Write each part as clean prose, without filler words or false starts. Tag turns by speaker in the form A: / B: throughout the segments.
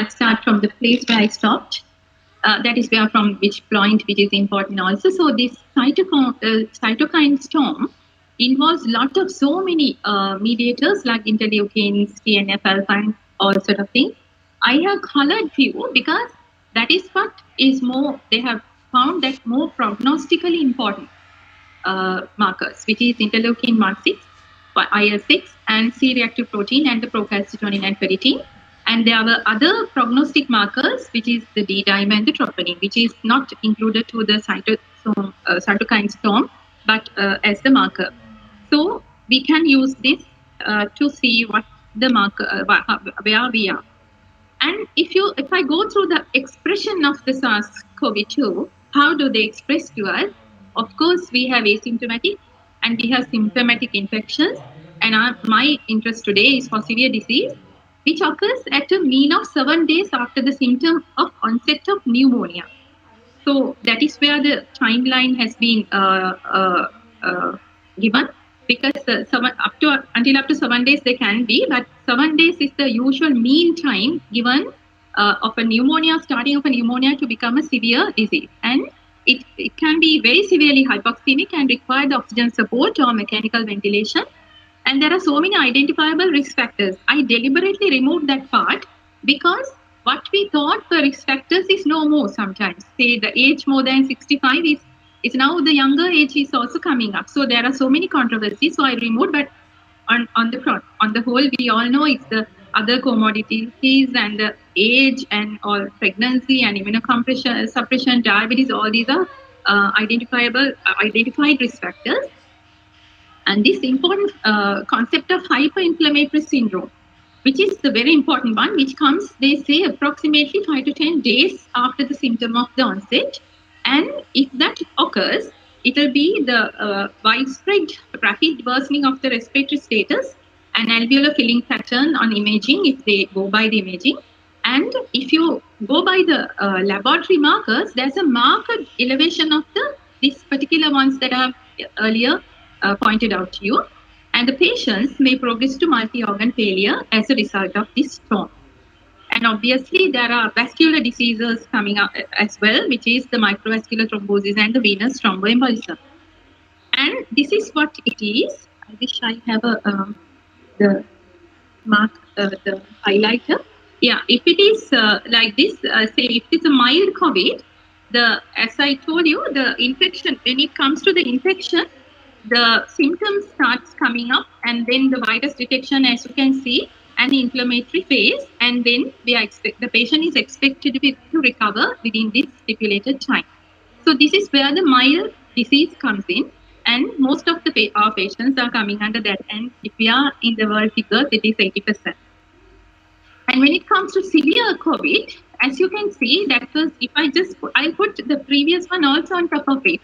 A: I'll start from the place where I stopped. That is where from which point, which is important also. So this cytokine storm involves lot of so many mediators like interleukins, TNF alpha, and all sort of things. I have colored few because that is what is more. They have found that more prognostically important markers, which is interleukin 1/6, IL-6, and C-reactive protein, and the procalcitonin and ferritin. And there are other prognostic markers, which is the D-dimer and the troponin, which is not included to the cytokine storm, but as the marker. So we can use this to see what the marker, where we are. And if I go through the expression of the SARS-CoV-2, how do they express to us? Of course, we have asymptomatic and we have symptomatic infections. And my interest today is for severe disease, which occurs at a mean of 7 days after the symptom of onset of pneumonia. So that is where the timeline has been given, because until up to 7 days they can be, but 7 days is the usual mean time given of a pneumonia, starting of a pneumonia to become a severe disease. And it can be very severely hypoxemic and require the oxygen support or mechanical ventilation. And there are so many identifiable risk factors. I deliberately removed that part because what we thought were risk factors is no more sometimes. Say the age more than 65 is now the younger age is also coming up. So there are so many controversies. So I removed, but on the whole, we all know it's the other comorbidities and the age and all pregnancy and immunocompression, suppression, diabetes, all these are identified risk factors. And this important concept of hyperinflammatory syndrome, which is the very important one, which comes, they say, approximately 5 to 10 days after the symptom of the onset. And if that occurs, it will be the widespread rapid worsening of the respiratory status and alveolar filling pattern on imaging, if they go by the imaging. And if you go by the laboratory markers, there's a marked elevation of these particular ones that I have earlier pointed out to you. And the patients may progress to multi-organ failure as a result of this storm. And obviously, there are vascular diseases coming up as well, which is the microvascular thrombosis and the venous thromboembolism. And this is what it is. I wish I have the highlighter. Yeah, if it is like this, say if it's a mild COVID, as I told you, the infection, when it comes to the infection, the symptoms starts coming up, and then the virus detection, as you can see, an inflammatory phase, and then the patient is expected to recover within this stipulated time. So this is where the mild disease comes in, and most of our patients are coming under that. And if we are in the world figures, it is 80%. And when it comes to severe COVID, as you can see, that was, if I put the previous one also on top of it.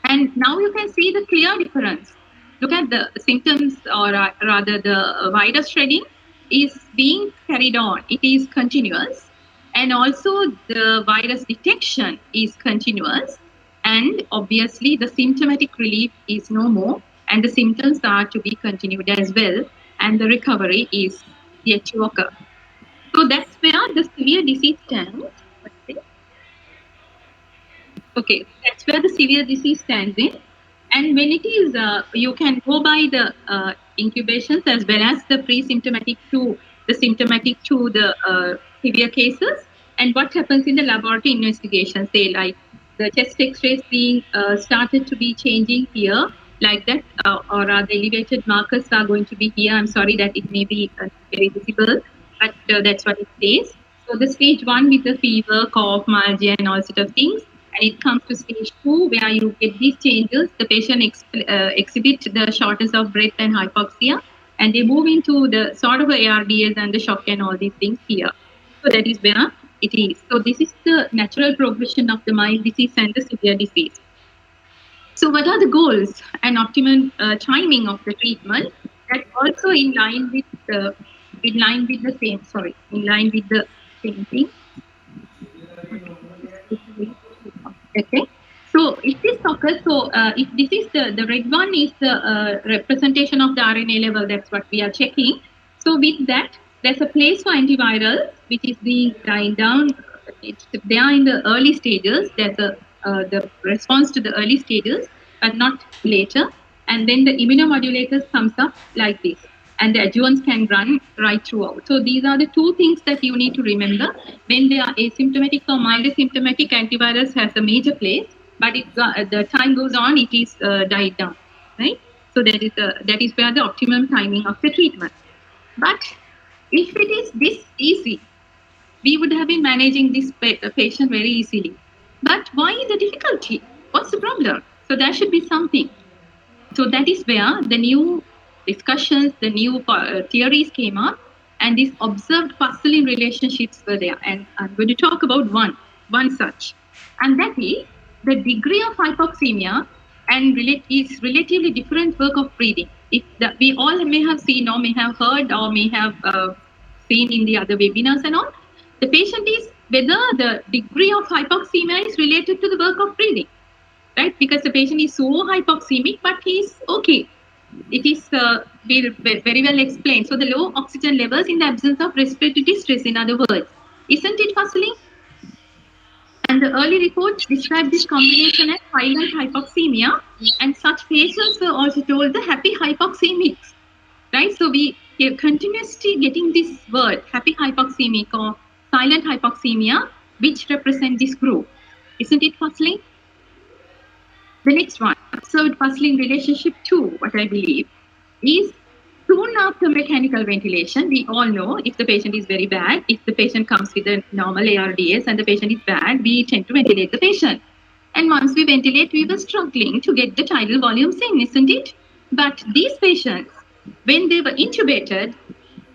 A: And now you can see the clear difference. Look at the symptoms, or rather the virus shedding is being carried on. It is continuous. And also the virus detection is continuous. And obviously the symptomatic relief is no more. And the symptoms are to be continued as well. And the recovery is yet to occur. So that's where the severe disease stands. Okay, that's where the severe disease stands in. And when it is, you can go by the incubations as well as the pre-symptomatic to the symptomatic to the severe cases. And what happens in the laboratory investigation, say like the chest x-rays being started to be changing here, like that, or are the elevated markers are going to be here. I'm sorry that it may be very visible, but that's what it says. So the stage 1 with the fever, cough, myalgia, and all sort of things. And it comes to stage 2, where you get these changes. The patient exhibit the shortness of breath and hypoxia, and they move into the sort of ARDS and the shock and all these things here. So that is where it is. So this is the natural progression of the mild disease and the severe disease. So what are the goals and optimum timing of the treatment? That's also in line with the same thing. Okay. So if this occurs, if this is the red one is the representation of the RNA level, that's what we are checking. So with that, there's a place for antivirals, which is being dying down. They are in the early stages. There's the response to the early stages, but not later. And then the immunomodulators comes up like this, and the adjuvants can run right throughout. So these are the two things that you need to remember when they are asymptomatic or mildly symptomatic. Antivirus has a major place, but the time goes on, it is died down, right? So that is where the optimum timing of the treatment. But if it is this easy, we would have been managing this patient very easily. But why the difficulty? What's the problem? So there should be something. So that is where the new discussions, the new theories came up, and these observed puzzling relationships were there. And I'm going to talk about one such, and that is the degree of hypoxemia and is relatively different work of breathing. If we all may have seen or may have heard or may have seen in the other webinars and all, the patient is whether the degree of hypoxemia is related to the work of breathing, right? Because the patient is so hypoxemic, but he's okay. It is very well explained. So the low oxygen levels in the absence of respiratory distress, in other words. Isn't it puzzling? And the early reports described this combination as silent hypoxemia, and such patients were also told the happy hypoxemics, right? So we are continuously getting this word, happy hypoxemic or silent hypoxemia, which represent this group. Isn't it puzzling? The next one, observed puzzling relationship 2, what I believe, is soon after mechanical ventilation. We all know if the patient is very bad, if the patient comes with a normal ARDS and the patient is bad, we tend to ventilate the patient. And once we ventilate, we were struggling to get the tidal volumes in, isn't it? But these patients, when they were intubated,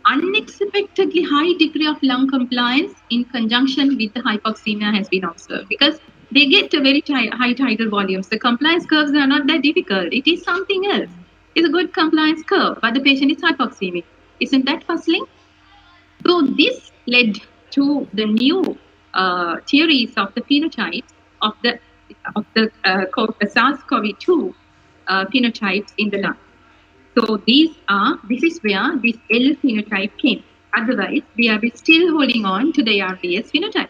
A: unexpectedly high degree of lung compliance in conjunction with the hypoxemia has been observed, because they get a very high tidal volumes. The compliance curves are not that difficult. It is something else. It's a good compliance curve, but the patient is hypoxemic. Isn't that puzzling? So this led to the new theories of the phenotypes of the SARS-CoV-2 phenotypes in the lung. So this is where this L phenotype came. Otherwise, we are still holding on to the ARDS phenotype.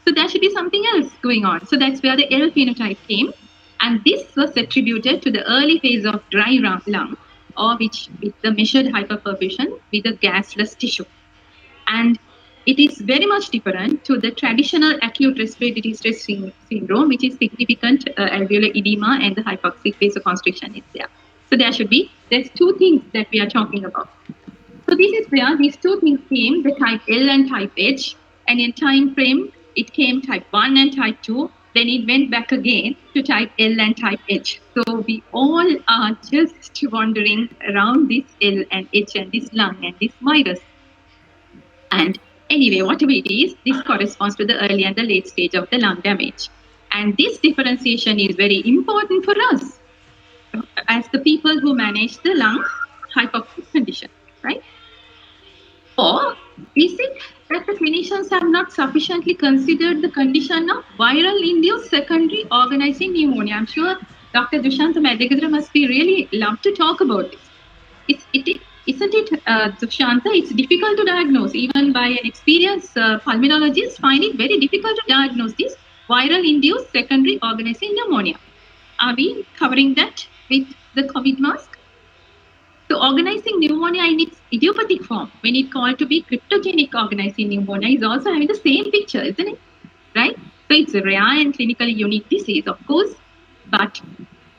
A: So there should be something else going on. So that's where the L phenotype came. And this was attributed to the early phase of dry lung, or with the measured hyperperfusion with a gasless tissue. And it is very much different to the traditional acute respiratory distress syndrome, which is significant alveolar edema and the hypoxic vasoconstriction is there. So there's two things that we are talking about. So this is where these two things came, the type L and type H, and in time frame, it came type 1 and type 2, then it went back again to type L and type H. So we all are just wandering around this L and H and this lung and this virus. And anyway, whatever it is, this corresponds to the early and the late stage of the lung damage. And this differentiation is very important for us as the people who manage the lung hypoxic condition, right? Or is it that the clinicians have not sufficiently considered the condition of viral-induced secondary organizing pneumonia? I'm sure Dr. Dushanta Madhagadra must be really love to talk about this. Isn't it, Dushanta? It's difficult to diagnose. Even by an experienced pulmonologist, find it very difficult to diagnose this viral-induced secondary organizing pneumonia. Are we covering that with the COVID mask? So organizing pneumonia in its idiopathic form, when it called to be cryptogenic organizing pneumonia, is also having the same picture, isn't it? Right? So it's a rare and clinically unique disease, of course, but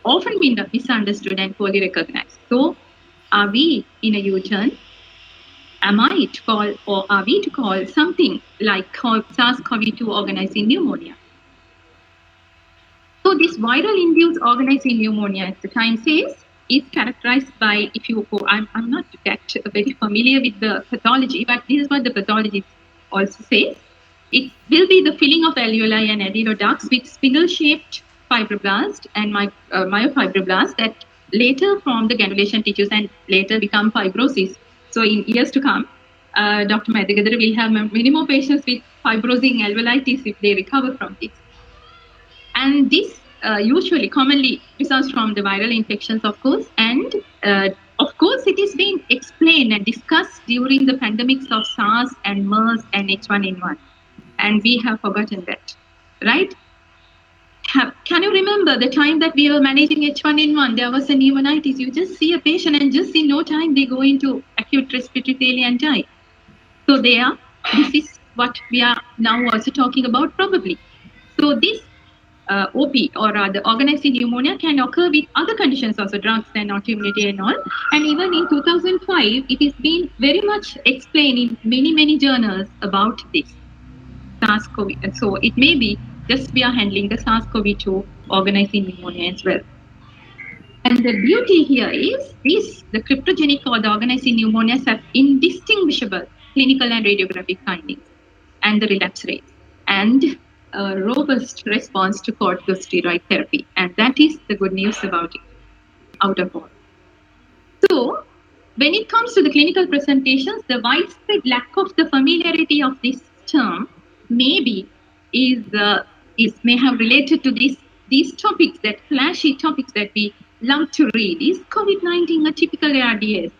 A: often been misunderstood and poorly recognized. So are we in a U-turn? Am I to call, or are we to call something like SARS-CoV-2 organizing pneumonia? So this viral-induced organizing pneumonia, as the time says, is characterized by, if you go, I'm not that very familiar with the pathology, but this is what the pathologist also says. It will be the filling of alveoli and adenoducts with spindle-shaped fibroblast and myofibroblast that later form the granulation tissues and later become fibrosis. So in years to come, Dr. Madhagadra will have many more patients with fibrosing alveolitis if they recover from this. And this usually commonly results from the viral infections, of course, and Of course, it is being explained and discussed during the pandemics of SARS and MERS and H1N1, and we have forgotten that, right? Can you remember the time that we were managing H1N1? There was a pneumonitis. You just see a patient and just in no time they go into acute respiratory failure and die. So this is what we are now also talking about probably. So this OP or the organizing pneumonia can occur with other conditions also, drugs and autoimmunity and all. And even in 2005, it is been very much explained in many journals about this SARS-CoV. So it may be just we are handling the SARS-CoV-2 organizing pneumonia as well. And the beauty here is the cryptogenic or the organizing pneumonias have indistinguishable clinical and radiographic findings and the relapse rates and a robust response to corticosteroid therapy. And that is the good news about it, out of all. So when it comes to the clinical presentations, the widespread lack of the familiarity of this term maybe may have related to these topics, that flashy topics that we love to read. Is COVID-19 a typical ARDS?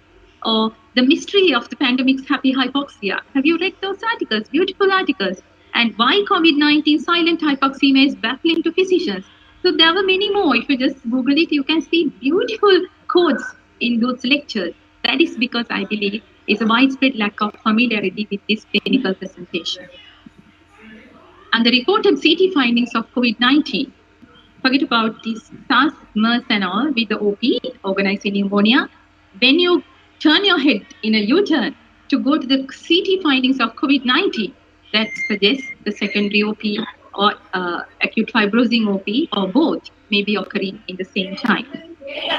A: Or the mystery of the pandemic's happy hypoxia? Have you read those articles? Beautiful articles. And why COVID-19 silent hypoxemia is baffling to physicians. So there were many more. If you just Google it, you can see beautiful quotes in those lectures. That is because I believe is a widespread lack of familiarity with this clinical presentation. And the reported CT findings of COVID-19, forget about this SARS, MERS and all with the OP, organizing pneumonia. When you turn your head in a U-turn to go to the CT findings of COVID-19, that suggests the secondary OP or acute fibrosing OP or both may be occurring in the same time.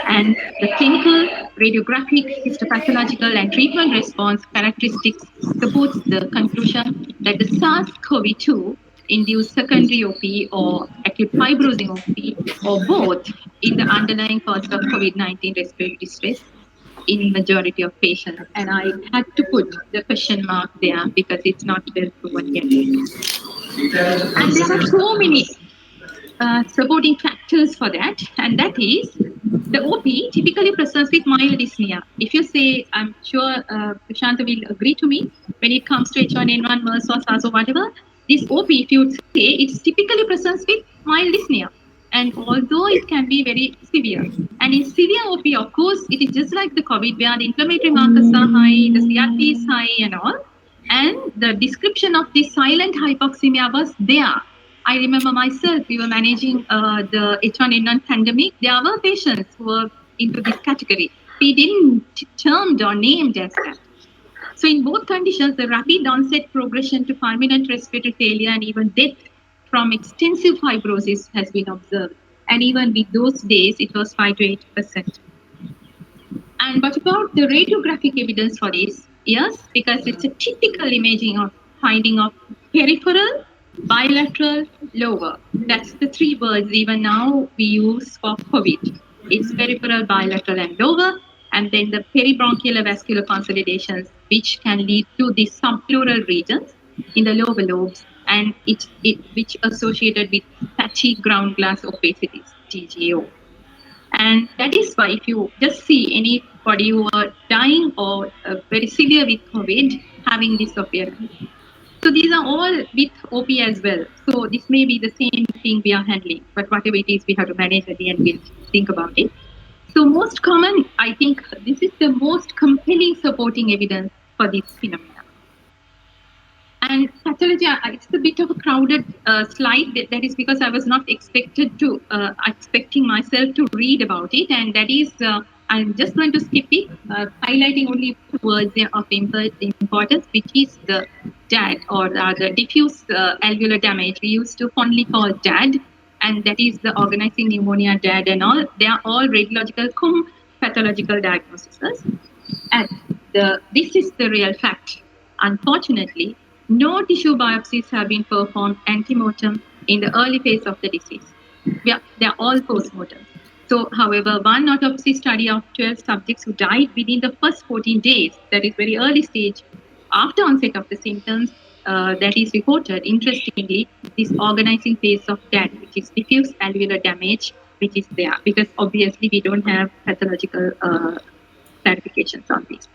A: And the clinical, radiographic, histopathological, and treatment response characteristics supports the conclusion that the SARS-CoV-2 induced secondary OP or acute fibrosing OP or both in the underlying cause of COVID-19 respiratory distress in majority of patients. And I had to put the question mark there because it's not well proven yet. And there are so many supporting factors for that, and that is the OP typically presents with mild dyspnea. If you say, I'm sure Prashanta will agree to me, when it comes to H1N1, MERS or SARS or whatever, this OP, if you say, it's typically presents with mild dyspnea. And although it can be very severe, and in severe OP, of course, it is just like the COVID, where the inflammatory markers are high, the CRP is high and all. And the description of the silent hypoxemia was there. I remember myself, we were managing the H1N1 pandemic. There were patients who were into this category. We didn't termed or named as that. So in both conditions, the rapid onset progression to permanent respiratory failure and even death from extensive fibrosis has been observed. And even with those days, it was 5 to 8%. And what about the radiographic evidence for this? Yes, because it's a typical imaging of finding of peripheral, bilateral, lower. That's the three words even now we use for COVID. It's peripheral, bilateral, and lower. And then the peribronchial vascular consolidations, which can lead to the subpleural regions in the lower lobes, and which associated with fatty ground glass opacities, TGO. And that is why if you just see anybody who are dying or very severe with COVID having this appearance. So these are all with OP as well. So this may be the same thing we are handling, but whatever it is, we have to manage at the end, we'll think about it. So most common, I think this is the most compelling supporting evidence for this phenomenon. And pathology, it's a bit of a crowded slide. That is because I was not expecting myself to read about it. And that is, I'm just going to skip it, highlighting only two words of importance, which is the DAD, or the diffuse alveolar damage. We used to fondly call DAD, and that is the organizing pneumonia, DAD and all. They are all radiological cum pathological diagnoses. And this is the real fact. Unfortunately, no tissue biopsies have been performed ante-mortem in the early phase of the disease. They're all post-mortem. So, however, one autopsy study of 12 subjects who died within the first 14 days, that is very early stage, after onset of the symptoms, that is reported, interestingly, this organizing phase of DAD, which is diffuse alveolar damage, which is there, because obviously we don't have pathological clarifications on this.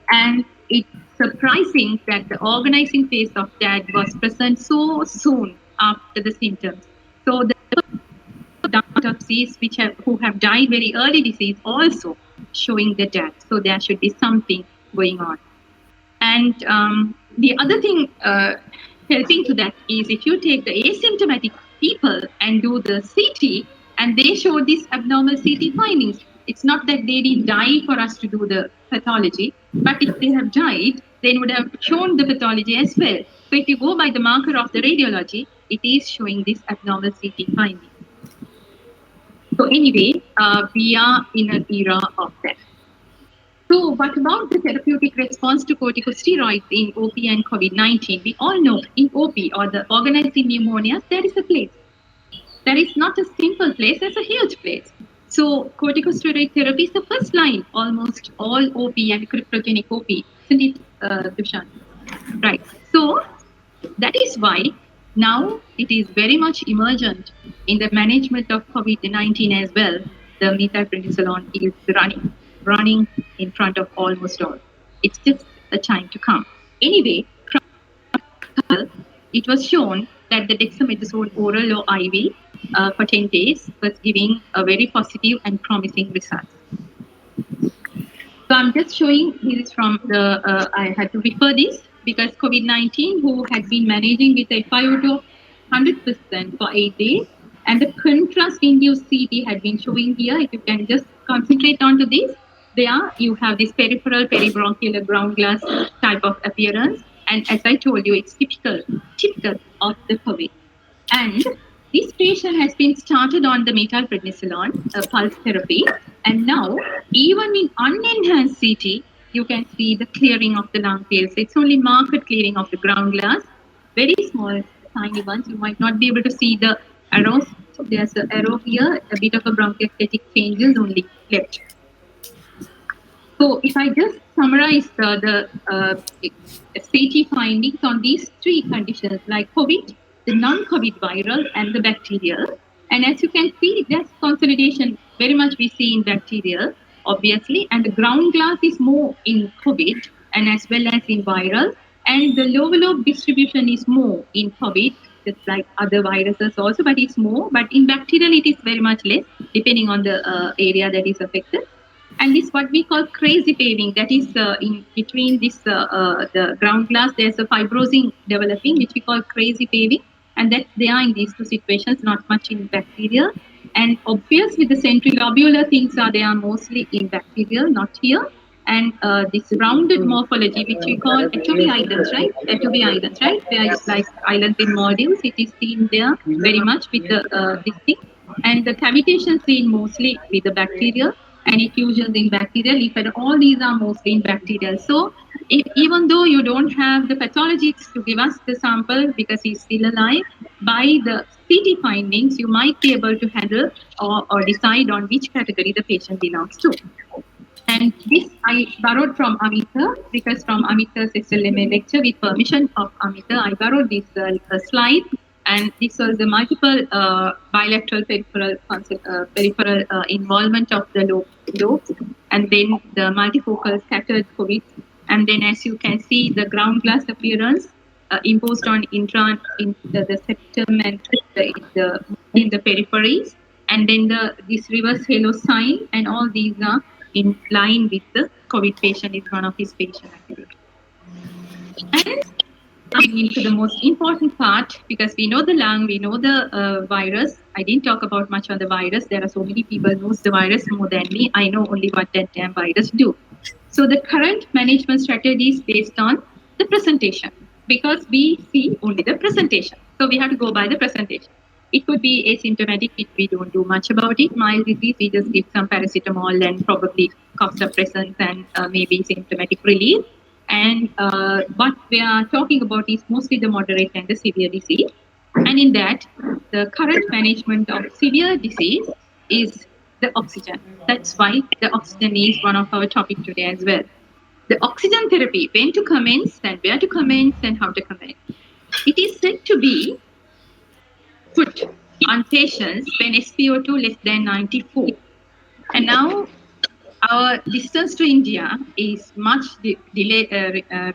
A: And it's surprising that the organizing phase of that was present so soon after the symptoms. So the autopsies who have died very early disease also showing the death. So there should be something going on. And the other thing helping to that is if you take the asymptomatic people and do the CT, and they show these abnormal CT findings. It's not that they didn't die for us to do the pathology, but if they have died, they would have shown the pathology as well. So if you go by the marker of the radiology, it is showing this abnormal CT finding. So anyway, we are in an era of that. So what about the therapeutic response to corticosteroids in OP and COVID-19? We all know in OP or the organizing pneumonia, there is a place. There is not a simple place, there's a huge place. So corticosteroid therapy is the first line, almost all OP and cryptogenic OP, isn't it, Dushan? Right. So that is why now it is very much emergent in the management of COVID-19 as well. The methylprednisolone is running in front of almost all. It's just a time to come. Anyway, it was shown that the dexamethasone oral or IV for 10 days was giving a very positive and promising result. So I'm just showing this from the, I had to refer this because COVID-19 who had been managing with a FiO2 of 100% for 8 days and the contrast-induced CT had been showing here. If you can just concentrate onto this, there you have this peripheral peribronchial ground glass type of appearance. And as I told you, it's typical of the COVID. And this patient has been started on the methylprednisolone pulse therapy. And now, even in unenhanced CT, you can see the clearing of the lung fields. It's only marked clearing of the ground glass, very small, tiny ones. You might not be able to see the arrows. So there's an arrow here, a bit of a bronchiectatic changes only left. So if I just summarize the CT findings on these three conditions, like COVID, the non-COVID viral, and the bacterial. And as you can see, there's consolidation very much we see in bacterial, obviously, and the ground glass is more in COVID and as well as in viral. And the lower lobe distribution is more in COVID, just like other viruses also, but it's more. But in bacterial, it is very much less, depending on the area that is affected. And this what we call crazy paving, that is in between this the ground glass, there's a fibrosing developing, which we call crazy paving, and that they are in these two situations, not much in bacteria. And obviously the centrilobular things are, they are mostly in bacterial, not here. And this rounded morphology, which we call Etobi islands, right? Etobi islands, right? They are like islands in Maldives. It is seen there very much with the this thing. And the cavitation seen mostly with the bacterial and effusions in bacterial. If at all, these are mostly in bacterial. So even though you don't have the pathologists to give us the sample because he's still alive, by the CT findings, you might be able to handle or decide on which category the patient belongs to. And this I borrowed from Amita, because from Amita's SLMA lecture, with permission of Amita, I borrowed this slide. And this was the multiple bilateral peripheral involvement of the lobes, and then the multifocal scattered COVID. And then, as you can see, the ground glass appearance imposed on in the septum and in the peripheries. And then this reverse halo sign, and all these are in line with the COVID patient, is one of his patients. And into the most important part, because we know the lung, we know the virus. I didn't talk about much on the virus. There are so many people who knows the virus more than me. I know only what that damn virus do. So the current management strategy is based on the presentation, because we see only the presentation. So we have to go by the presentation. It could be asymptomatic if we don't do much about it. Mild disease, we just give some paracetamol and probably cough suppressants and maybe symptomatic relief. And what we are talking about is mostly the moderate and the severe disease. And in that, the current management of severe disease is the oxygen. That's why the oxygen is one of our topic today as well. The oxygen therapy, when to commence and where to commence and how to commence. It is said to be put on patients when SpO2 less than 94. And now our distance to India is much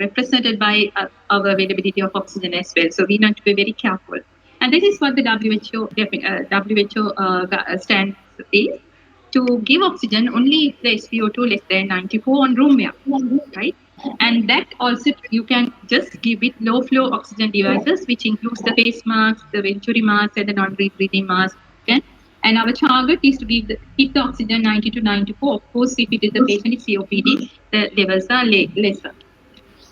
A: represented by our availability of oxygen as well. So we need to be very careful. And this is what the WHO stands is to give oxygen only if the SpO2 less than 94 on room air, right? And that also you can just give it low flow oxygen devices, which includes the face mask, the Venturi mask, and the non-rebreathing mask. Okay? And our target is to give hit the oxygen 90 to 94. Of course, if it is the patient is COPD, the levels are lesser.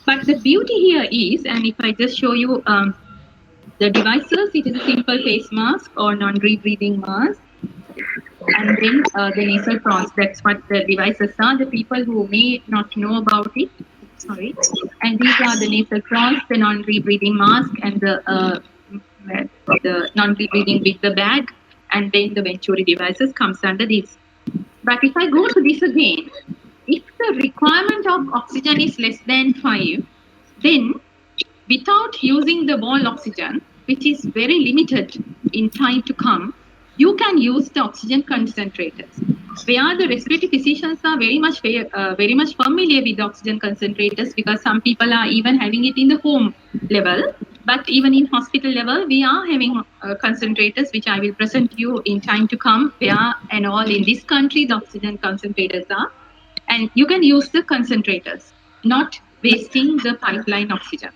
A: But the beauty here is, and if I just show you the devices, it is a simple face mask or non-rebreathing mask. And then the nasal prawns, that's what the devices are. The people who may not know about it, sorry. And these are the nasal prawns, the non-rebreathing mask, and the non-rebreathing with the bag, and then the Venturi devices comes under this. But if I go to this again, if the requirement of oxygen is less than 5, then without using the wall oxygen, which is very limited in time to come, you can use the oxygen concentrators. Where the respiratory physicians are very much familiar with the oxygen concentrators, because some people are even having it in the home level. But even in hospital level, we are having concentrators, which I will present you in time to come. Where and all in this country, the oxygen concentrators are, and you can use the concentrators, not wasting the pipeline oxygen.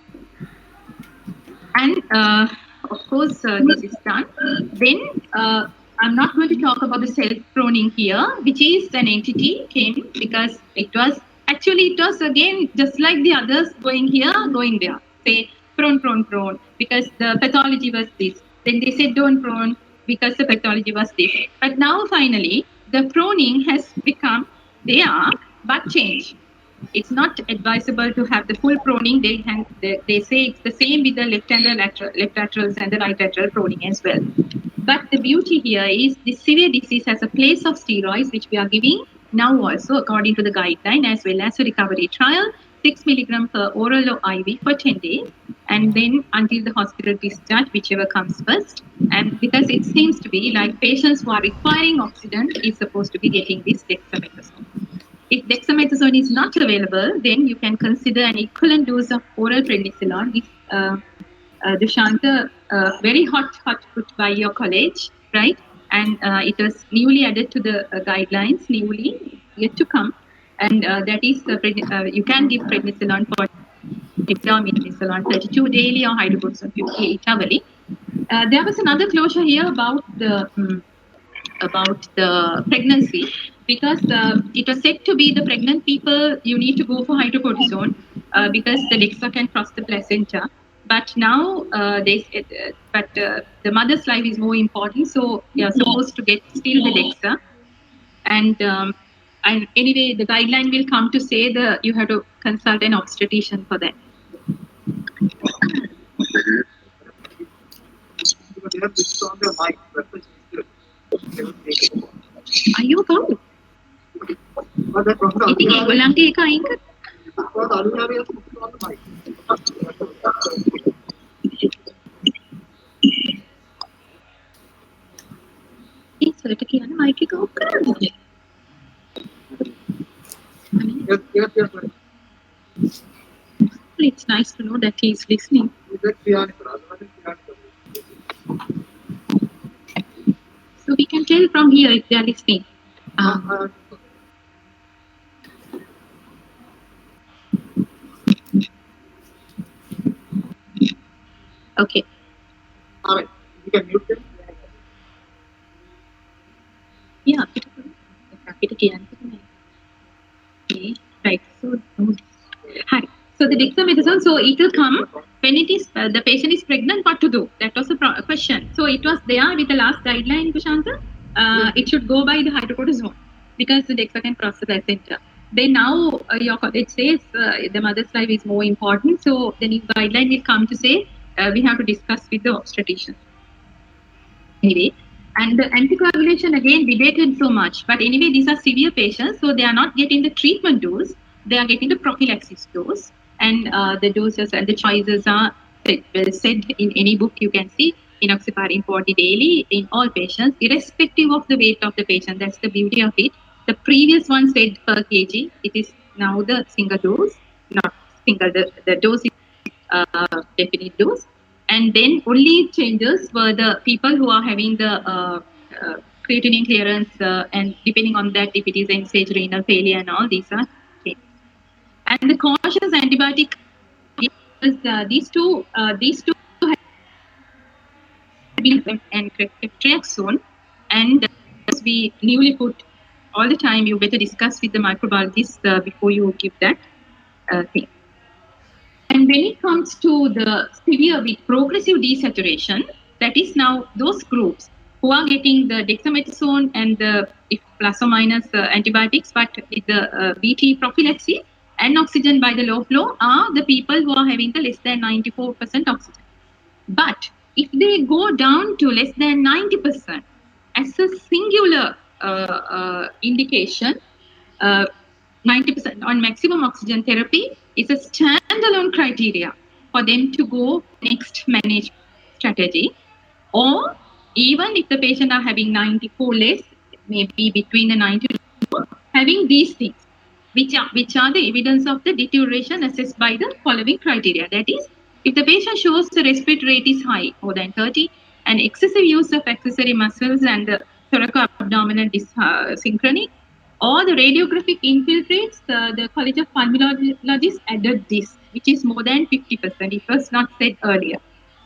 A: And of course, this is done. Then I'm not going to talk about the self-proning here, which is an entity came because it was again just like the others, going here, going there. Say prone, prone, prone, because the pathology was this. Then they said don't prone because the pathology was this. But now finally, the proning has become there, but change. It's not advisable to have the full proning. They say it's the same with the left laterals and the right lateral proning as well. But the beauty here is this severe disease has a place of steroids, which we are giving now also according to the guideline, as well as a recovery trial, 6 milligram per oral or IV for 10 days, and then until the hospital discharge, whichever comes first. And because it seems to be like patients who are requiring oxygen is supposed to be getting this dexamethasone. If dexamethasone is not available, then you can consider an equivalent dose of oral prednisolone. If Dushanta, very hot put by your college, right? And it was newly added to the guidelines, newly yet to come. And that is you can give prednisolone for prednisolone 32 daily or hydrocortisone 58 hourly. There was another closure here about the pregnancy, because it was said to be the pregnant people, you need to go for hydrocortisone because the DEXA can cross the placenta. But now the mother's life is more important, so you're supposed to get still the DEXA. And anyway, the guideline will come to say you have to consult an obstetrician for that. Are you going? ඉතින් ඒගොල්ලන්ගේ එක අයින් කර. ඒසලට කියන්න mic එක of කරන්න. It's nice to know that he's listening. So we can tell from here if they are listening. Okay.
B: All right. You can mute them.
A: Yeah. Okay. Right. So, hi. So the dexamethasone, so it will come when it is the patient is pregnant. What to do? That was a question. So it was there with the last guideline, Kushanta. It should go by the hydrocortisone because the DEXA can cross the placenta. Then now your college says the mother's life is more important. So the new guideline will come to say we have to discuss with the obstetrician. Anyway, and the anticoagulation again debated so much. But anyway, these are severe patients, so they are not getting the treatment dose. They are getting the prophylaxis dose. And the doses and the choices are said in any book you can see. Enoxaparin 40 daily in all patients, irrespective of the weight of the patient. That's the beauty of it. The previous one said per kg. It is now the single dose, not single. The dose is definite dose. And then only changes were the people who are having the creatinine clearance, and depending on that, if it is end-stage renal failure and all, these are changed. And the cautious antibiotic is these two and ceftriaxone, and as we newly put all the time, you better discuss with the microbiologist before you give that thing. And when it comes to the severe with progressive desaturation, that is now those groups who are getting the dexamethasone and the if plus or minus antibiotics, but with the BT prophylaxis and oxygen by the low flow are the people who are having the less than 94% oxygen. But if they go down to less than 90% as a singular indication, 90% on maximum oxygen therapy is a standalone criteria for them to go next management strategy. Or even if the patient are having 94 less, maybe between the 94, having these things, which are the evidence of the deterioration assessed by the following criteria. That is, if the patient shows the respiratory rate is high, more than 30, and excessive use of accessory muscles and the thoracoabdominal synchrony, or the radiographic infiltrates, the College of Pulmonologists added this, which is more than 50%. It was not said earlier.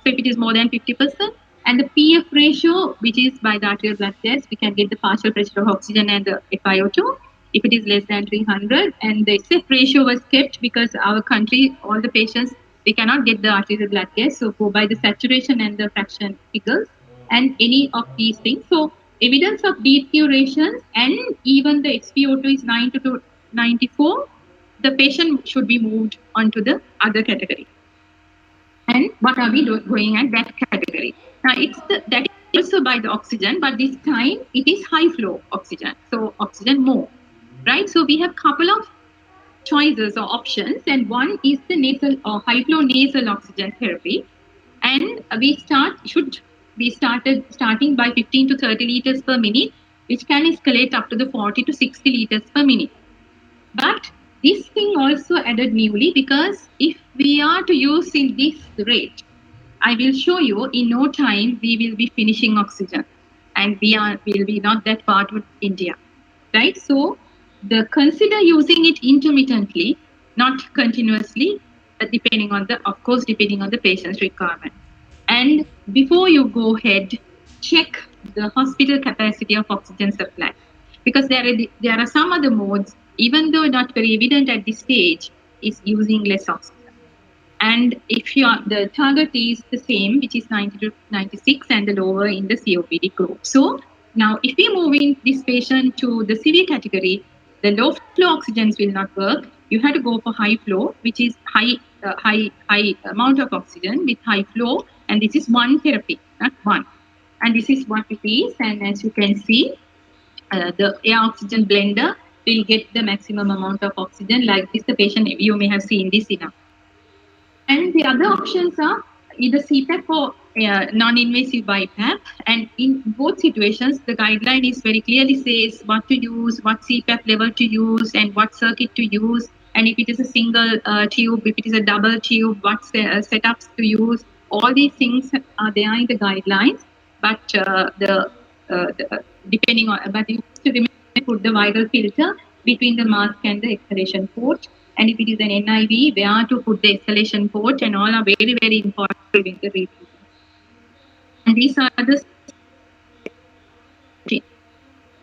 A: So if it is more than 50%, and the PF ratio, which is by the arterial blood test, we can get the partial pressure of oxygen and the FiO2. If it is less than 300, and the SF ratio was kept because our country, all the patients, they cannot get the arterial blood gas, so go by the saturation and the fraction figures, and any of these things. So evidence of deterioration, and even the XPO2 is 90 to 94, the patient should be moved onto the other category. And what are we going at that category? Now, that is also by the oxygen, but this time it is high flow oxygen. So oxygen more, right? So we have couple of choices or options, and one is the nasal or high flow nasal oxygen therapy. And should be starting by 15 to 30 liters per minute, which can escalate up to the 40 to 60 liters per minute. But this thing also added newly, because if we are to use in this rate, I will show you in no time we will be finishing oxygen, and will be not that far to India, right? So consider using it intermittently, not continuously, depending on the patient's requirement. And before you go ahead, check the hospital capacity of oxygen supply, because there are some other modes, even though not very evident at this stage, is using less oxygen. And if the target is the same, which is 90 to 96, and the lower in the COPD group. So now, if we move in this patient to the severe category, the low flow oxygens will not work. You have to go for high flow, which is high amount of oxygen with high flow, and this is one therapy, not one. And this is what it is. And as you can see, the air oxygen blender will get the maximum amount of oxygen. Like this, the patient, you may have seen this enough. And the other options are either CPAP or non-invasive BiPAP. And in both situations, the guideline is very clearly says what to use, what CPAP level to use, and what circuit to use. And if it is a single tube, if it is a double tube, what setups to use. All these things are there in the guidelines. But depending on, but you have to remember to put the viral filter between the mask and the exhalation port. And if it is an NIV, where to put the escalation port, and all are very, very important to prevent the repeat. And these are the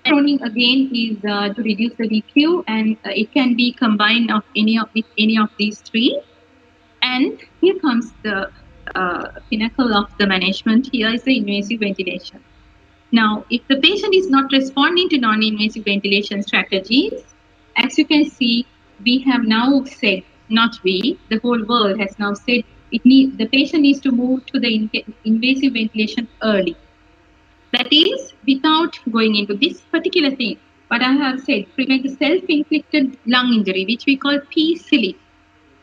A: Proning again is to reduce the DQ, and it can be combined with any of these three. And here comes the pinnacle of the management. Here is the invasive ventilation. Now, if the patient is not responding to non-invasive ventilation strategies, as you can see, we have now said, not we, the whole world has now said, the patient needs to move to the invasive ventilation early. That is, without going into this particular thing, but I have said, prevent the self-inflicted lung injury, which we call PSILI,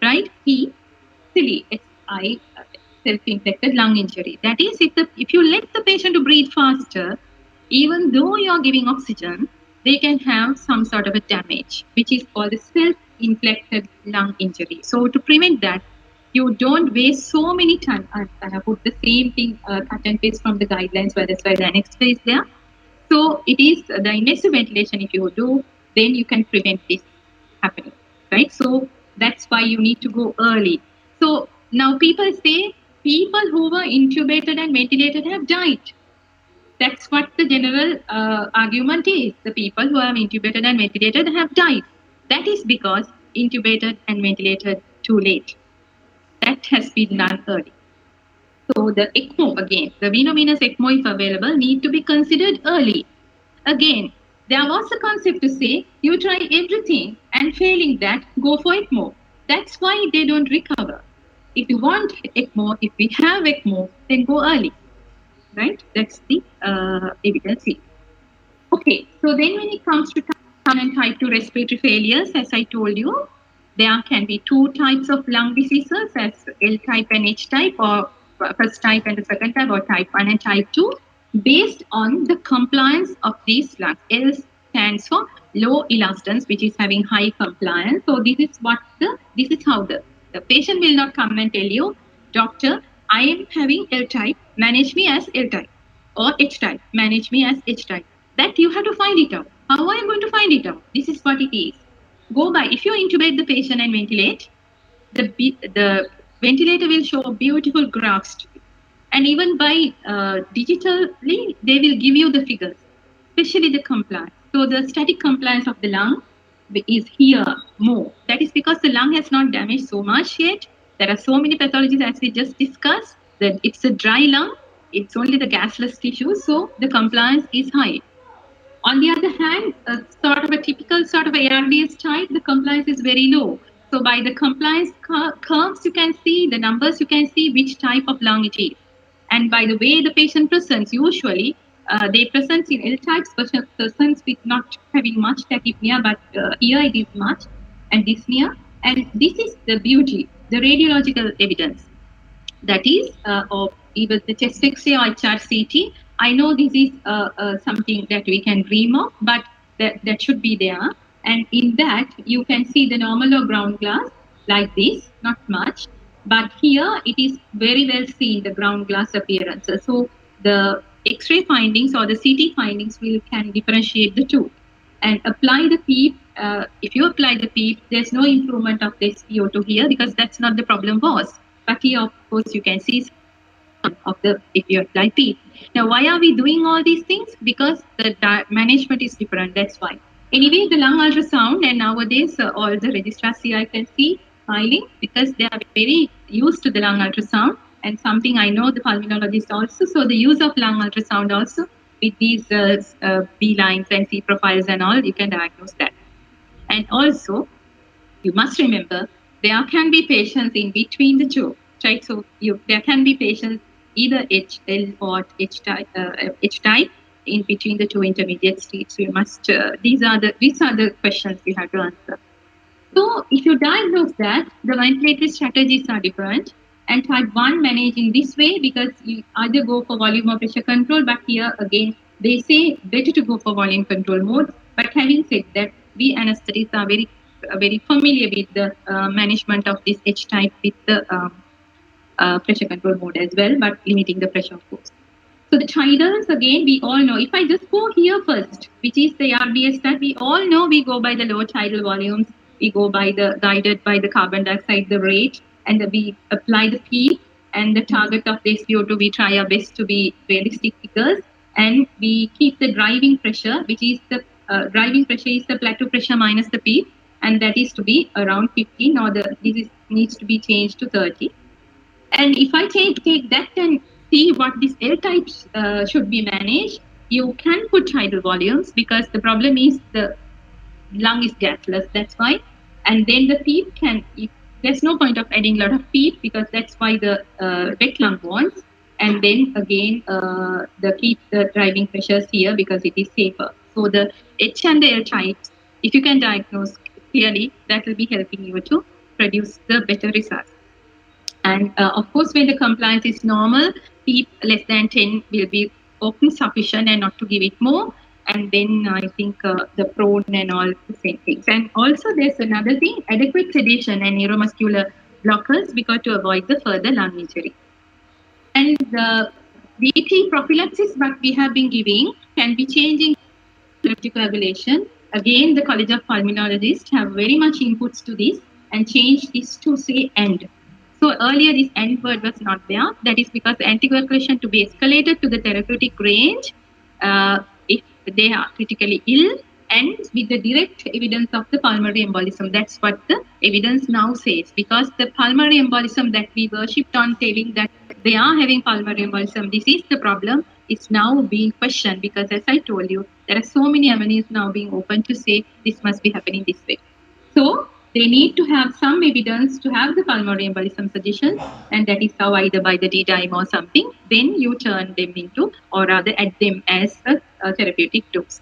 A: right? PSILI, S-I, self-inflicted lung injury. That is, if you let the patient to breathe faster, even though you are giving oxygen, they can have some sort of a damage, which is called a self-inflicted lung injury. So to prevent that, you don't waste so many time. I have put the same thing, cut and paste from the guidelines, where that's why the next is there. So it is the invasive ventilation. If you do, then you can prevent this happening, right? So that's why you need to go early. So now people say people who were intubated and ventilated have died. That's what the general argument is. The people who are intubated and ventilated have died. That is because intubated and ventilated too late. That has been done early. So the ECMO again, the venovenous ECMO if available need to be considered early. Again, there was a concept to say you try everything and failing that, go for ECMO. That's why they don't recover. If you want ECMO, if we have ECMO, then go early, right? That's the evidence here. Okay, so then when it comes to type 1 and type 2 respiratory failures, as I told you, there can be two types of lung diseases as L type and H type, or first type and the second type, or type 1 and type 2, based on the compliance of these lungs. L stands for low elastance, which is having high compliance. So this is how the patient will not come and tell you, doctor, I am having L type, manage me as L type, or H type, manage me as H type. That you have to find it out. How are you going to find it out? This is what it is. Go by, if you intubate the patient and ventilate, the ventilator will show beautiful graphs to you. And even by digitally, they will give you the figures, especially the compliance. So the static compliance of the lung is here more. That is because the lung has not damaged so much yet. There are so many pathologies as we just discussed that it's a dry lung. It's only the gasless tissue, so the compliance is high. On the other hand, sort of a typical sort of ARDS type, the compliance is very low. So by the compliance curves, you can see the numbers, you can see which type of lung it is. And by the way the patient presents, usually they present in L types, persons with not having much tachypnea, but here it is much, and dyspnea. And this is the beauty, the radiological evidence. That is of either the chest X-ray or HRCT. I know this is something that we can dream of, but that should be there. And in that, you can see the normal or ground glass like this, not much. But here, it is very well seen, the ground glass appearances. So the X-ray findings or the CT findings can differentiate the two. And apply the PEEP. If you apply the PEEP, there's no improvement of the SpO2 here because that's not the problem was. But here, of course, you can see of the if you apply PEEP. Now, why are we doing all these things? Because the management is different. That's why. Anyway, the lung ultrasound, and nowadays all the registrars here I can see filing because they are very used to the lung ultrasound, and something I know the pulmonologist also. So the use of lung ultrasound also with these B lines and C profiles and all, you can diagnose that. And also, you must remember there can be patients in between the two, right? So there can be patients either HL or H type in between the two intermediate states. So you must these are the questions you have to answer. So if you diagnose that, the ventilatory strategies are different. And type 1 manage in this way because you either go for volume or pressure control, but here again they say better to go for volume control mode. But having said that, we anesthetists are very familiar with the management of this H type with the pressure control mode as well, but limiting the pressure, of course. So the tidals, again, we all know. If I just go here first, which is the RDS that we all know, we go by the low tidal volumes, we go by the guided by the carbon dioxide, the rate, and we apply the P and the target of the SpO2. We try our best to be realistic figures, and we keep the driving pressure, which is the driving pressure is the plateau pressure minus the P, and that is to be around 15, or needs to be changed to 30. And if I take that and see what these L types should be managed, you can put tidal volumes because the problem is the lung is gasless. That's why. And then the PEEP there's no point of adding a lot of PEEP because that's why the wet lung wants. And then again, keep the driving pressures here because it is safer. So the H and the L types, if you can diagnose clearly, that will be helping you to produce the better results. And of course, when the compliance is normal, PEEP less than 10 will be often sufficient and not to give it more. and then I think the prone and all the same things. And also there's another thing, adequate sedation and neuromuscular blockers because to avoid the further lung injury. And the VT prophylaxis that we have been giving can be changing coagulation. Again, the College of Pulmonologists have very much inputs to this and changed this to say end. So earlier this end word was not there. That is because the anticoagulation to be escalated to the therapeutic range if they are critically ill and with the direct evidence of the pulmonary embolism. That's what the evidence now says, because the pulmonary embolism that we worshipped on telling that they are having pulmonary embolism, this is the problem, is now being questioned, because as I told you, there are so many avenues now being open to say this must be happening this way. So they need to have some evidence to have the pulmonary embolism suggestion, and that is how either by the D-dimer or something, then you turn them into, or rather add them as a therapeutic dose.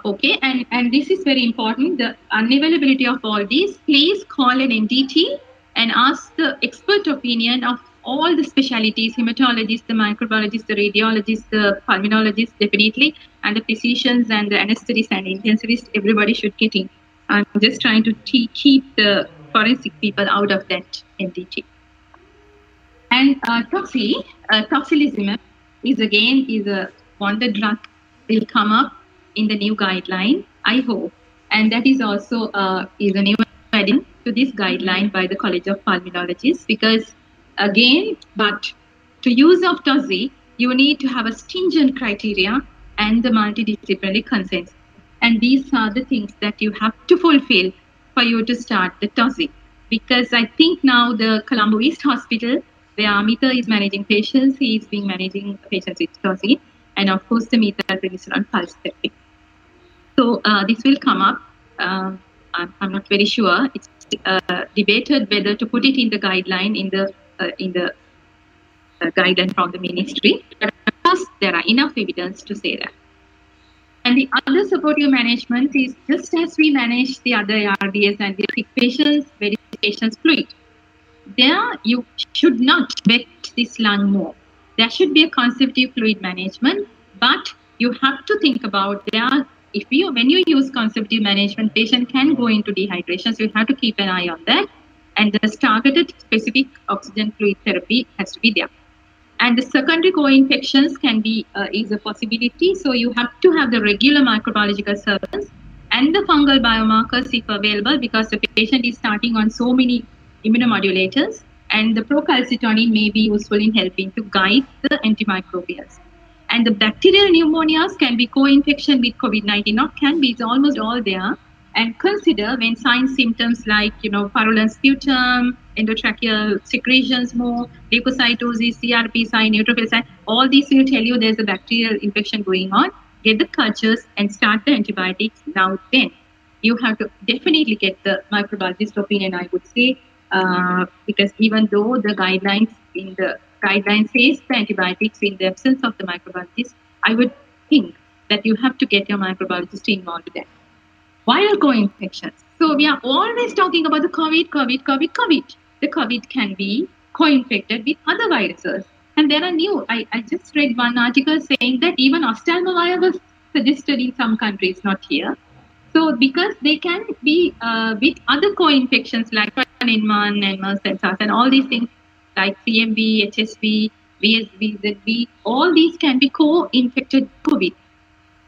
A: Okay, and this is very important, the unavailability of all these. Please call an NDT and ask the expert opinion of all the specialties, hematologists, the microbiologists, the radiologists, the pulmonologists, definitely, and the physicians and the anesthetists and intensivists. Everybody should get in. I'm just trying to keep the forensic people out of that NDT. And tocilizumab is a wonder drug, will come up in the new guideline, I hope. And that is also is a new addition to this guideline by the College of Pulmonologists, because again, but to use of TOSI, you need to have a stringent criteria and the multidisciplinary consent. And these are the things that you have to fulfill for you to start the TOSI. Because I think now the Colombo East Hospital, where Amita is managing patients, he is being managing patients with TOSI, and of course the methylprednisolone pulse therapy. So this will come up. I'm not very sure. It's debated whether to put it in the guideline in the guideline from the ministry. But of course, there are enough evidence to say that. And the other supportive management is just as we manage the other ARDS and the sick patients, patients fluid. There, you should not wet this lung more. There should be a conservative fluid management, but you have to think about when you use conservative management, patient can go into dehydration, so you have to keep an eye on that. And the targeted specific oxygen fluid therapy has to be there. And the secondary co-infections can be is a possibility. So you have to have the regular microbiological surveillance and the fungal biomarkers if available, because the patient is starting on so many immunomodulators, and the procalcitonin may be useful in helping to guide the antimicrobials. And the bacterial pneumonias can be co-infection with COVID-19, not can be, it's almost all there. And consider when signs, symptoms like, purulent sputum, endotracheal secretions more, leukocytosis, CRP sign, neutrophil sign, all these will tell you there's a bacterial infection going on. Get the cultures and start the antibiotics now then. You have to definitely get the microbiologist opinion, I would say, because even though the guidelines says the antibiotics in the absence of the microbiologist, I would think that you have to get your microbiologist involved with that. Viral co-infections. So we are always talking about the COVID. The COVID can be co-infected with other viruses. And there are new, I just read one article saying that even oseltamivir was suggested in some countries, not here. So because they can be with other co-infections like N1 and MERS and SARS and all these things like CMV, HSV, VSV, ZV, all these can be co-infected COVID.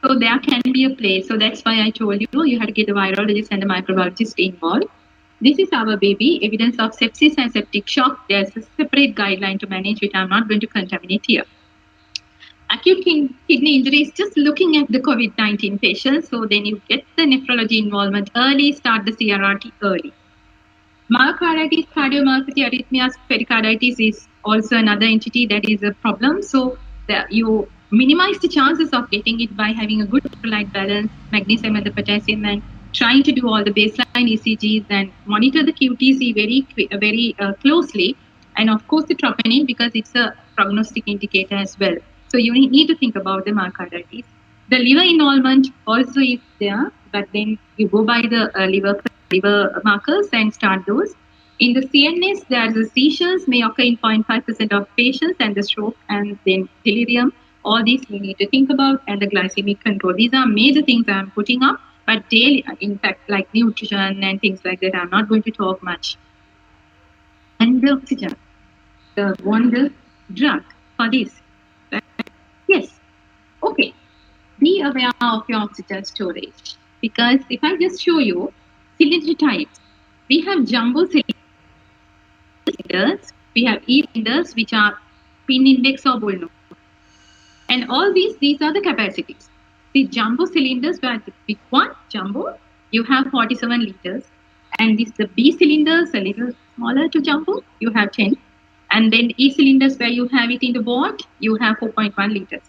A: So there can be a place. So that's why I told you have to get the virologist and the microbiologist involved. This is our baby, evidence of sepsis and septic shock. There's a separate guideline to manage, which I'm not going to contaminate here. Acute kidney injury is just looking at the COVID-19 patients. So then you get the nephrology involvement early, start the CRRT early. Myocarditis, cardiomyopathy, arrhythmias, pericarditis is also another entity that is a problem. So you minimize the chances of getting it by having a good electrolyte balance, magnesium and the potassium, and trying to do all the baseline ECGs and monitor the QTC very closely. And of course the troponin, because it's a prognostic indicator as well. So you need to think about the myocarditis. The liver involvement also is there, but then you go by the liver markers and start those. In the CNS, there are the seizures may occur in 0.5% of patients, and the stroke and then delirium All these we need to think about, and the glycemic control. These are major things I'm putting up, but daily, in fact, like nutrition and things like that, I'm not going to talk much. And the oxygen, the wonder drug for this. Right? Yes. Okay. Be aware of your oxygen storage, because if I just show you cylinder types, we have jumbo cylinders, we have E cylinders, which are pin index or bull nose. And all these are the capacities. The jumbo cylinders, where the big one, jumbo, you have 47 liters. And this the B cylinders, a little smaller to jumbo, you have 10. And then E cylinders, where you have it in the board, you have 4.1 liters.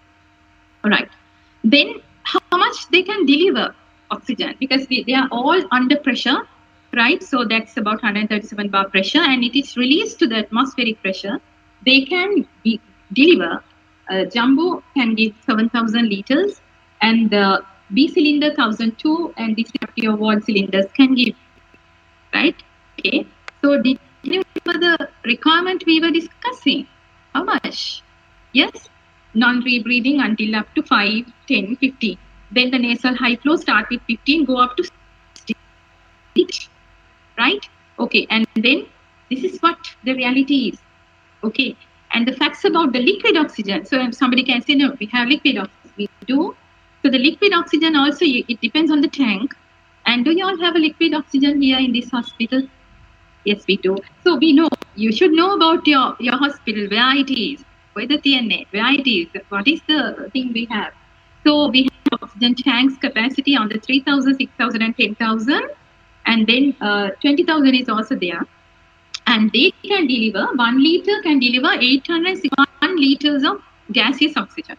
A: All right. Then how much they can deliver oxygen, because they are all under pressure, right? So that's about 137 bar pressure, and it is released to the atmospheric pressure. They can deliver. Jumbo can give 7,000 liters, and the B cylinder 1,002, and the your wall cylinders can give, right? Okay. So did you remember the requirement we were discussing? How much? Yes, non-rebreathing until up to 5, 10, 15. Then the nasal high flow start with 15, go up to 60, right? Okay, and then this is what the reality is. Okay, and the facts about the liquid oxygen. So somebody can say, no, we have liquid oxygen. We do. So the liquid oxygen also, it depends on the tank. And do you all have a liquid oxygen here in this hospital? Yes, we do. So we know, you should know about your hospital, where it is, where the TNA, where it is, what is the thing we have. So we have oxygen tanks capacity on the 3,000, 6,000 and 10,000. And then 20,000 is also there. And they can deliver, 1 liter can deliver 861 liters of gaseous oxygen.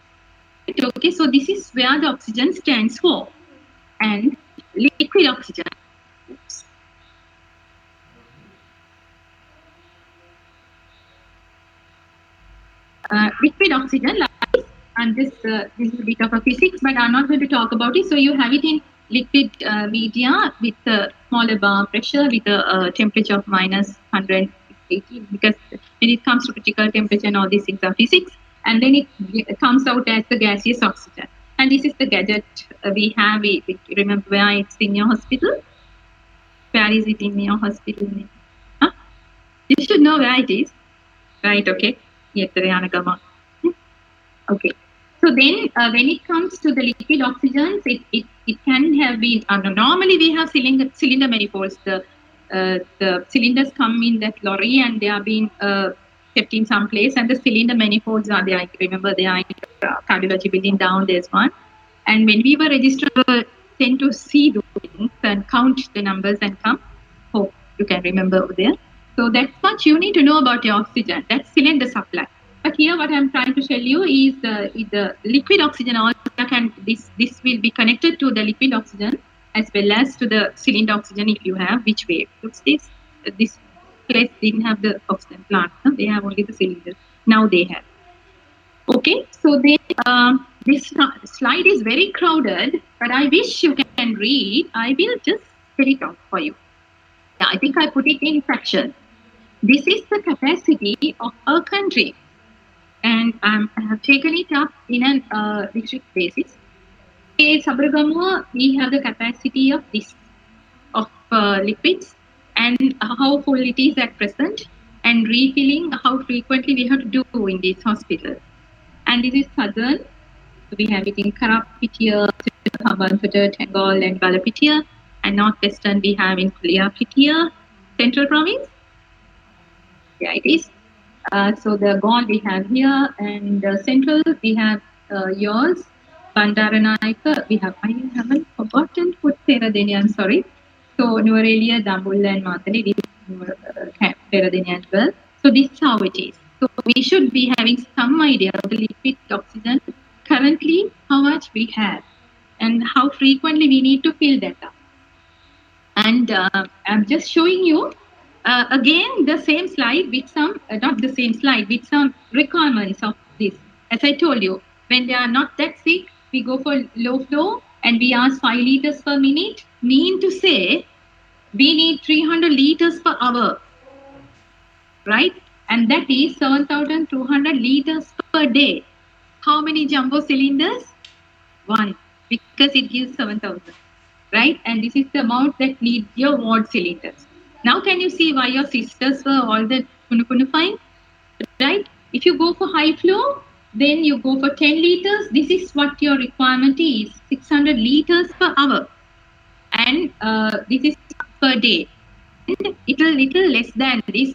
A: Okay, so this is where the oxygen stands for. And liquid oxygen. Oops. Liquid oxygen, and this is a bit of a physics, but I'm not going to talk about it. So you have it in liquid media with a smaller bar pressure, with a temperature of minus 180, because when it comes to critical temperature and all these things are physics, and then it comes out as the gaseous oxygen. And this is the gadget we have. We remember where it's in your hospital? Where is it in your hospital? Huh? You should know where it is. Right, okay. Yes, okay. So then when it comes to the liquid oxygens, it can have been, normally we have cylinder manifolds. The cylinders come in that lorry and they are being kept in some place, and the cylinder manifolds are there. I remember they are in the cardiology building down, there's one. And when we were registered, we were sent to see those things and count the numbers and come. Hope you can remember over there. So that's what you need to know about your oxygen. That's cylinder supply. But here, what I'm trying to tell you is the liquid oxygen also can, this will be connected to the liquid oxygen as well as to the cylinder oxygen if you have. Which way? Looks this place didn't have the oxygen plant. No? They have only the cylinder. Now they have. Okay, so then this slide is very crowded, but I wish you can read. I will just spell it out for you. Yeah, I think I put it in fraction. This is the capacity of a country, and I have taken it up in an district basis. In Sabaragamuwa, we have the capacity of this, of liquids, and how full it is at present, and refilling, how frequently we have to do in this hospital. And this is southern. So we have it in Karapitia, Hambantota, Tengol, and Balapitia. And northwestern we have in Kuliapitia, central province. Yeah, it is. So the Gaul we have here, and central we have yours, Bandaranaike. We have, I haven't forgotten to put Peradeniya, I'm sorry. So Nuwara Dambulla and Matane, we have Peradeniya as well. So this is how it is. So we should be having some idea of the liquid oxygen currently, how much we have, and how frequently we need to fill that up. And I'm just showing you again the same slide with some, not the same slide, with some requirements of this. As I told you, when they are not that sick, we go for low flow and we ask 5 liters per minute, mean to say we need 300 liters per hour, right? And that is 7,200 liters per day. How many jumbo cylinders? One, because it gives 7,000, right? And this is the amount that need your ward cylinders. Now, can you see why your sisters were all the kunu fine, right? If you go for high flow, then you go for 10 liters. This is what your requirement is, 600 liters per hour. And this is per day. And little less than this,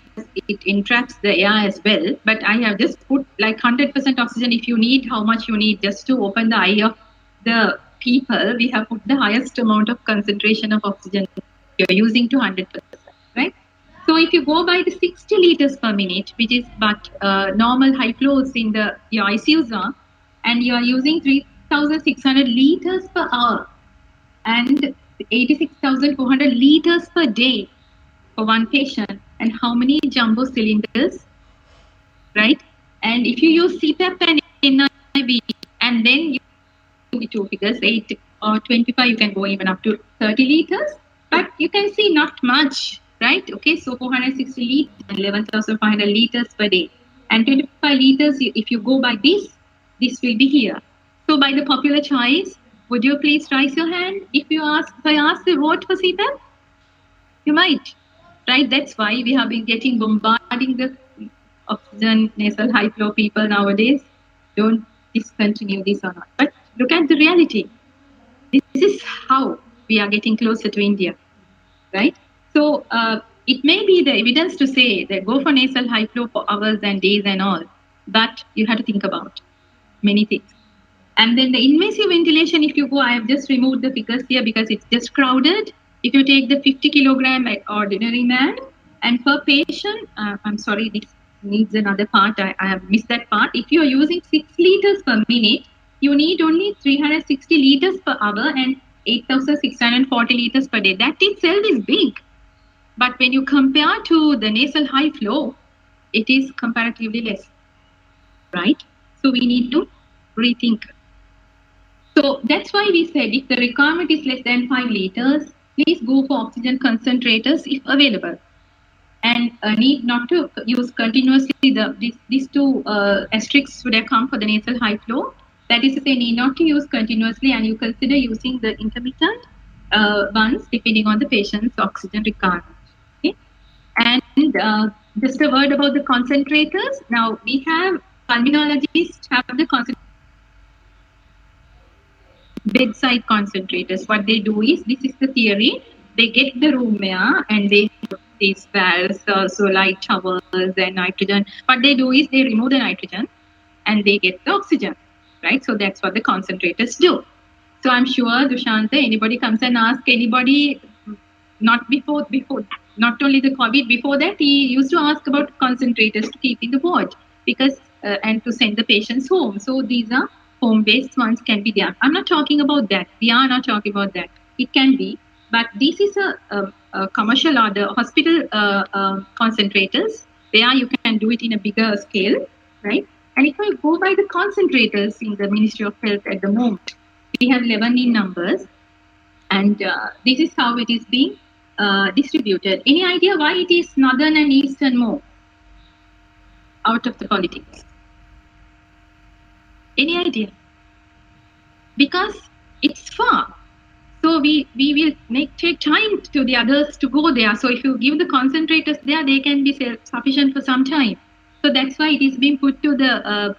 A: it entraps the air as well. But I have just put like 100% oxygen. If you need how much you need just to open the eye of the people, we have put the highest amount of concentration of oxygen you're using to 100%, right? So if you go by the 60 liters per minute, which is but normal high flows in the your ICUs are, and you are using 3,600 liters per hour and 86,400 liters per day for one patient, and how many jumbo cylinders, right? And if you use CPAP and NIV, and then you the two figures, 8 or 25, you can go even up to 30 liters, but you can see not much, right? Okay, so 460 liters and 11,500 liters per day. And 25 liters, if you go by this will be here. So by the popular choice, would you please raise your hand if I ask the vote for CPAP? You might, right? That's why we have been getting bombarding the oxygen nasal high flow people nowadays. Don't discontinue this or not. But look at the reality. This is how we are getting closer to India, right? So it may be the evidence to say that go for nasal high flow for hours and days and all, but you have to think about many things. And then the invasive ventilation, if you go, I have just removed the figures here because it's just crowded. If you take the 50 kilogram ordinary man, and per patient, I'm sorry, this needs another part. I have missed that part. If you are using 6 liters per minute, you need only 360 liters per hour and 8,640 liters per day. That itself is big. But when you compare to the nasal high flow, it is comparatively less, right? So we need to rethink. So that's why we said if the requirement is less than 5 liters, please go for oxygen concentrators if available. And need not to use continuously. These two asterisks would have come for the nasal high flow. That is to say, need not to use continuously, and you consider using the intermittent ones depending on the patient's oxygen requirement. Okay? And just a word about the concentrators. Now we have pulmonologists have the bedside concentrators. What they do is, this is the theory, they get the room air and they have these valves, so light towers and nitrogen. What they do is they remove the nitrogen and they get the oxygen, right? So that's what the concentrators do. So I'm sure, Dushanta, anybody comes and asks anybody, not not only the COVID, before that, he used to ask about concentrators to keep in the ward because, and to send the patients home. So these are home-based ones can be there. I'm not talking about that. We are not talking about that. It can be, but this is a commercial or the hospital concentrators. There you can do it in a bigger scale, right? And if I go by the concentrators in the Ministry of Health at the moment, we have 11 in numbers, and this is how it is being distributed. Any idea why it is northern and eastern more out of the politics? Any idea? Because it's far. So we will take time to the others to go there. So if you give the concentrators there, they can be sufficient for some time. So that's why it is being put to the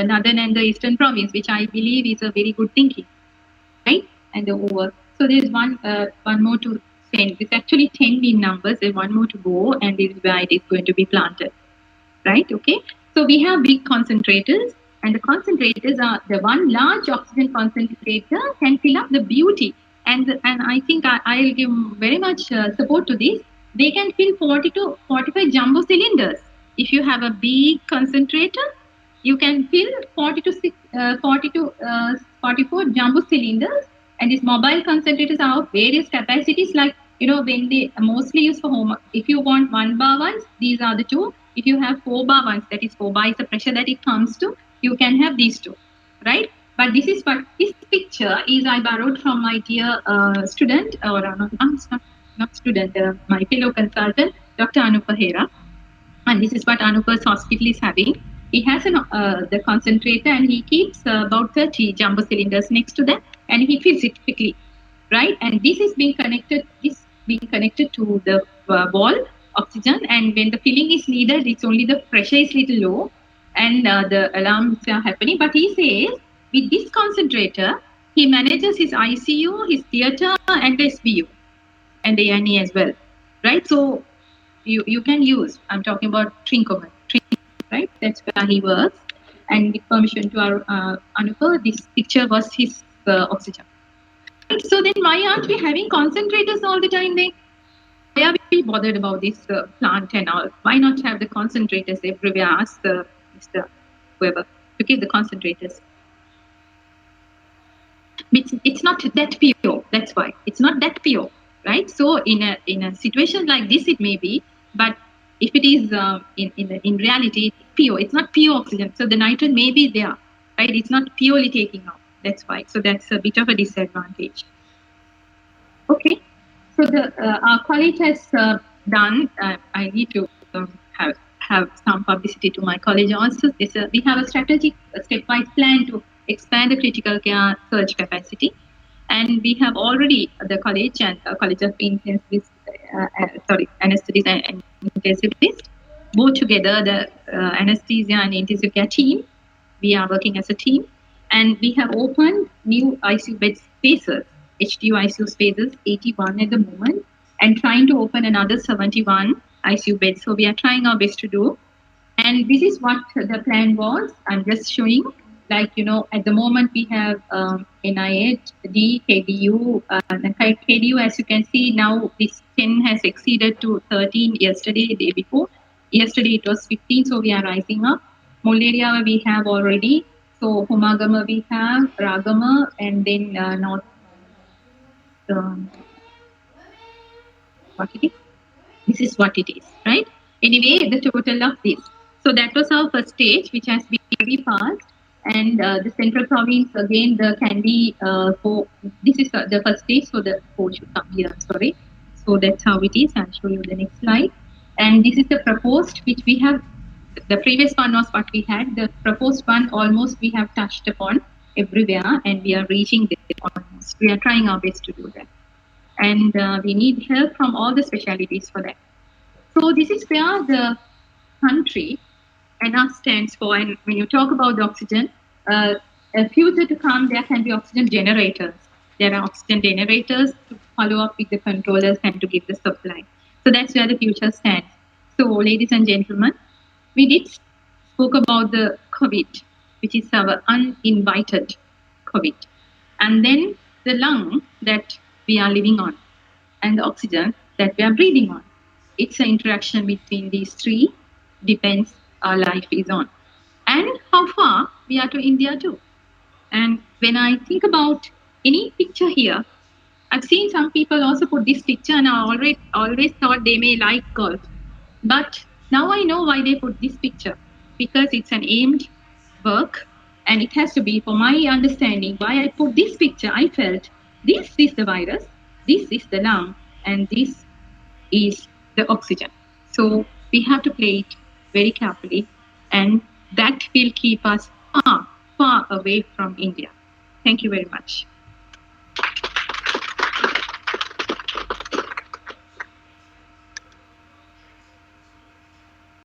A: northern and the eastern province, which I believe is a very good thinking, right? And over. So there's one more to send. It's actually 10 in numbers. There's one more to go, and this is where it is going to be planted, right? Okay. So we have big concentrators, and the concentrators are the one large oxygen concentrator can fill up the beauty. And I think I'll give very much support to this. They can fill 40 to 45 jumbo cylinders. If you have a big concentrator, you can fill 40 to 44 jumbo cylinders. And these mobile concentrators are of various capacities, like, when they mostly used for home. If you want 1 bar ones, these are the two. If you have 4 bar ones, that is 4 bar is the pressure that it comes to, you can have these two, right? But this picture is I borrowed from my dear student, or not student, my fellow consultant, Dr. Anupa Hera. And this is what Anupa's hospital is having. He has the concentrator, and he keeps about 30 jumbo cylinders next to them, and he fills it quickly, right? And this is being connected. This being connected to the wall oxygen, and when the filling is needed, it's only the pressure is little low, and the alarms are happening. But he says with this concentrator, he manages his ICU, his theater, and SBU, and the A&E as well, right? So you can use. I'm talking about Trincomer, right? That's where he works. And with permission to our Anupa, this picture was his oxygen. Right? So then why aren't we having concentrators all the time then? Why are we bothered about this plant and all? Why not have the concentrators everywhere? Ask Mr. Whoever to give the concentrators. It's not that pure. That's why it's not that pure, right? So in a situation like this, it may be, but if it is in reality pure, it's not pure oxygen. So the nitrogen may be there, right? It's not purely taking out. That's why. So that's a bit of a disadvantage. Okay. So the our college has done. I need to have some publicity to my college also. We have a strategic stepwise plan to expand the critical care surge capacity, and we have already the college and College of Intensivist, Anesthetists and Intensivists, both together the anesthesia and intensive care team. We are working as a team, and we have opened new ICU bed spaces, HDU ICU spaces, 81 at the moment, and trying to open another 71 ICU beds. So we are trying our best to do. And this is what the plan was. I'm just showing, like, at the moment we have NIH, D, KDU, and KDU, as you can see now, this 10 has exceeded to 13 yesterday, the day before. Yesterday it was 15, so we are rising up. Mullaria we have already. So Humagama we have, Ragama, and then North, what it is? This is what it is, right? Anyway, the total of this. So that was our first stage, which has been very fast. And the central province, again, the Kandy, this is the first stage, so the code should come here, sorry. So that's how it is. I'll show you the next slide. And this is the proposed, which we have, the previous one was what we had. The proposed one, almost we have touched upon everywhere, and we are reaching there almost. We are trying our best to do that. And we need help from all the specialties for that. So this is where the country NR stands for. And when you talk about the oxygen, a future to come, there can be oxygen generators. There are oxygen generators to follow up with the controllers and to give the supply. So that's where the future stands. So ladies and gentlemen, we did spoke about the COVID, which is our uninvited COVID. And then the lung that we are living on and the oxygen that we are breathing on. It's an interaction between these three, depends our life is on. And how far we are to India too. And when I think about any picture here, I've seen some people also put this picture, and I always thought they may like golf. But now I know why they put this picture, because it's an aimed work, and it has to be, for my understanding, why I put this picture. I felt this is the virus, this is the lung, and this is the oxygen. So we have to play it very carefully, and that will keep us far, far away from India. Thank you very much.